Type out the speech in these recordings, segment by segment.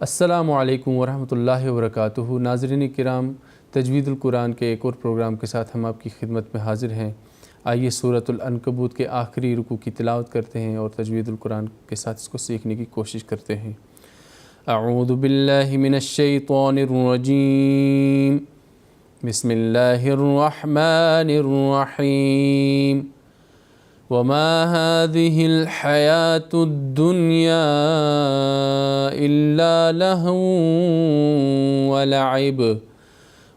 السلام علیکم ورحمۃ اللہ وبرکاتہ۔ ناظرین کرام، تجوید القرآن کے ایک اور پروگرام کے ساتھ ہم آپ کی خدمت میں حاضر ہیں۔ آئیے سورۃ العنکبوت کے آخری رکوع کی تلاوت کرتے ہیں اور تجوید القرآن کے ساتھ اس کو سیکھنے کی کوشش کرتے ہیں۔ اعوذ باللہ من الشیطان الرجیم، بسم اللہ الرحمن الرحیم۔ وما هذه الحياة الدنيا إلا لهو ولعب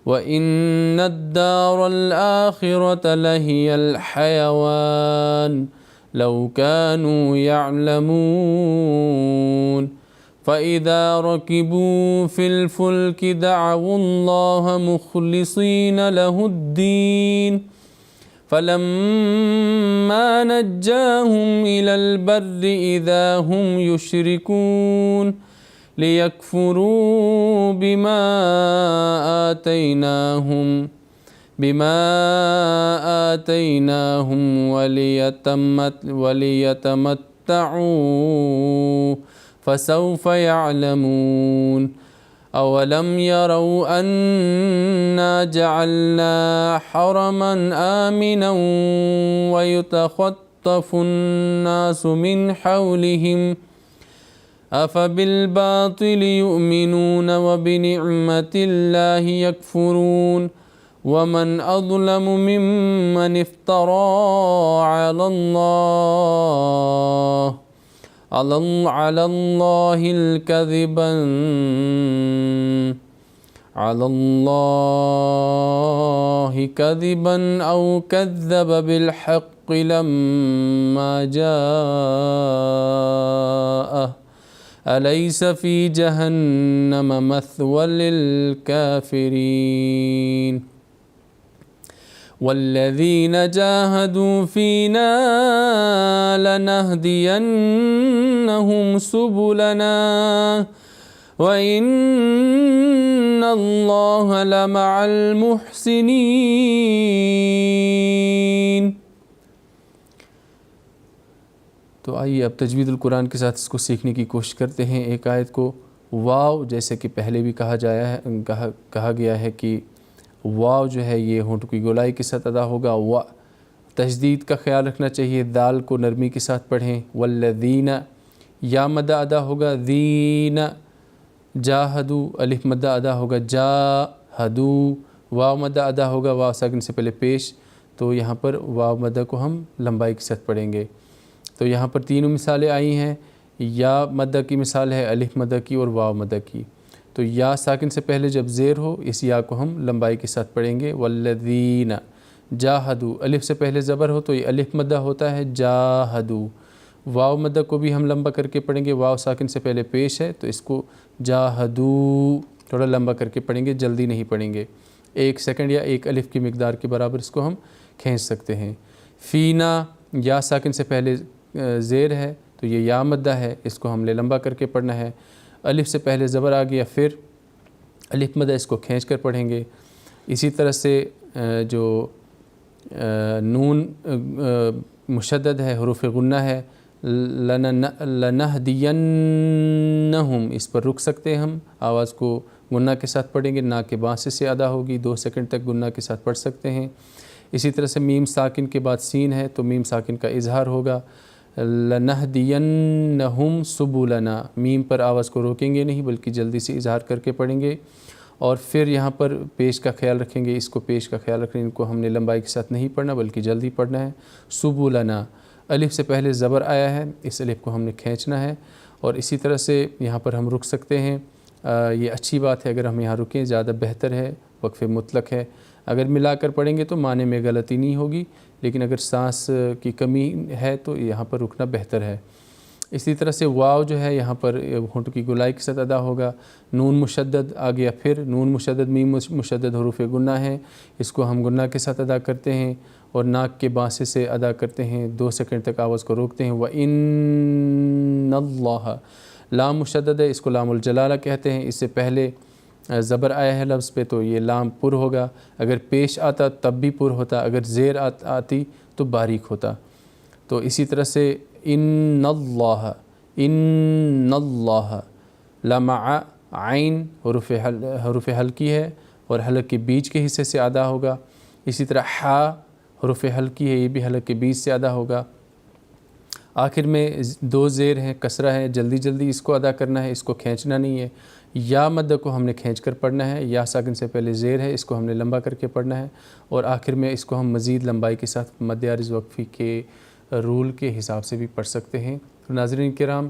وإن الدار الآخرة لهي الحيوان لو كانوا يعلمون فإذا ركبوا في الفلك دعوا الله مخلصين له الدين فلما نجاهم إلى البر إذا هم يشركون ليكفروا بما آتيناهم وليتمتعوا فسوف يعلمون أولم يروا أنا جعلنا حرما آمنا ويتخطف الناس من حولهم أفبالباطل يؤمنون وبنعمة الله يكفرون ومن أظلم ممن افترى على الله كذبا أو كذب بالحق لما جاءه أليس في جهنم مثوى للكافرين والذين جاهدوا فينا لنهدينهم سبلنا وَإِنَّ اللَّهَ لَمَعَ الْمُحْسِنِينَ۔ تو آئیے اب تجوید القرآن کے ساتھ اس کو سیکھنے کی کوشش کرتے ہیں۔ ایک آیت کو واو، جیسے کہ پہلے بھی کہا گیا ہے کہ واو جو ہے یہ ہونٹ کی گولائی کے ساتھ ادا ہوگا۔ تشدید کا خیال رکھنا چاہیے، دال کو نرمی کے ساتھ پڑھیں۔ والذین، یا مدہ ادا ہوگا، دین جاہدو، الف مدہ ادا ہوگا، جاہدو، واو مدہ ادا ہوگا، واو ساکن سے پہلے پیش، تو یہاں پر واو مدہ کو ہم لمبائی کے ساتھ پڑھیں گے۔ تو یہاں پر تینوں مثالیں آئی ہیں، یا مدہ کی مثال ہے، الف مدہ کی اور واو مدہ کی۔ تو یا ساکن سے پہلے جب زیر ہو، اس یا کو ہم لمبائی کے ساتھ پڑھیں گے۔ والذین جاہدو، الف سے پہلے زبر ہو تو یہ الف مدہ ہوتا ہے جاہدو۔ واو مدہ کو بھی ہم لمبا کر کے پڑھیں گے، واو ساکن سے پہلے پیش ہے تو اس کو جاہدو تھوڑا لمبا کر کے پڑھیں گے، جلدی نہیں پڑھیں گے۔ 1 سیکنڈ یا 1 الف کی مقدار کے برابر اس کو ہم کھینچ سکتے ہیں۔ فینا، یا ساکن سے پہلے زیر ہے تو یہ یا مدہ ہے، اس کو ہم نے لمبا کر کے پڑھنا ہے۔ الف سے پہلے زبر آ گیا، پھر الف مدہ، اس کو کھینچ کر پڑھیں گے۔ اسی طرح سے جو نون مشدد ہے، حروف غنہ ہے، لنہدینہم، اس پر رک سکتے ہیں ہم، آواز کو غنہ کے ساتھ پڑھیں گے، نا کے بانسے سے ادا ہوگی، 2 سیکنڈ تک غنہ کے ساتھ پڑھ سکتے ہیں۔ اسی طرح سے میم ساکن کے بعد سین ہے تو میم ساکن کا اظہار ہوگا، لنہدینہم سبلنا، میم پر آواز کو روکیں گے نہیں بلکہ جلدی سے اظہار کر کے پڑھیں گے۔ اور پھر یہاں پر پیش کا خیال رکھیں گے، اس کو پیش کا خیال رکھیں، ان کو ہم نے لمبائی کے ساتھ نہیں پڑھنا بلکہ جلدی پڑھنا ہے۔ سبلنا، الف سے پہلے زبر آیا ہے، اس الف کو ہم نے کھینچنا ہے، اور اسی طرح سے یہاں پر ہم رک سکتے ہیں۔ یہ اچھی بات ہے، اگر ہم یہاں رکیں زیادہ بہتر ہے، وقف مطلق ہے۔ اگر ملا کر پڑھیں گے تو معنی میں غلطی نہیں ہوگی، لیکن اگر سانس کی کمی ہے تو یہاں پر رکنا بہتر ہے۔ اسی طرح سے واو جو ہے یہاں پر ہونٹ کی گولائی کے ساتھ ادا ہوگا۔ نون مشدد آ گیا، پھر نون مشدد میم مشدد حروف گنہ ہیں، اس کو ہم گنہ کے ساتھ ادا کرتے ہیں اور ناک کے بانسے سے ادا کرتے ہیں، 2 سیکنڈ تک آواز کو روکتے ہیں۔ وَإِنَّ اللَّهَ، لام مشدد ہے، اس کو لام الجلالہ کہتے ہیں، اس سے پہلے زبر آیا ہے لفظ پہ تو یہ لام پر ہوگا، اگر پیش آتا تب بھی پر ہوتا، اگر زیر آتی تو باریک ہوتا۔ تو اسی طرح سے ان اللہ لمع عین حروف حلقی ہے اور حلق کے بیچ کے حصے سے ادا ہوگا۔ اسی طرح حا حروف حلقی ہے، یہ بھی حلق کے بیچ سے ادا ہوگا۔ آخر میں 2 زیر ہیں، کسرہ ہے، جلدی جلدی اس کو ادا کرنا ہے، اس کو کھینچنا نہیں ہے۔ یا مد کو ہم نے کھینچ کر پڑھنا ہے، یا ساکن سے پہلے زیر ہے، اس کو ہم نے لمبا کر کے پڑھنا ہے، اور آخر میں اس کو ہم مزید لمبائی کے ساتھ مد عارض وقفی کے رول کے حساب سے بھی پڑھ سکتے ہیں۔ ناظرین کرام،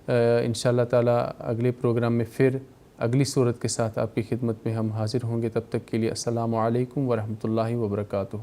انشاءاللہ تعالی اگلے پروگرام میں پھر اگلی صورت کے ساتھ آپ کی خدمت میں ہم حاضر ہوں گے۔ تب تک کے لیے السلام علیکم ورحمۃ اللہ وبرکاتہ۔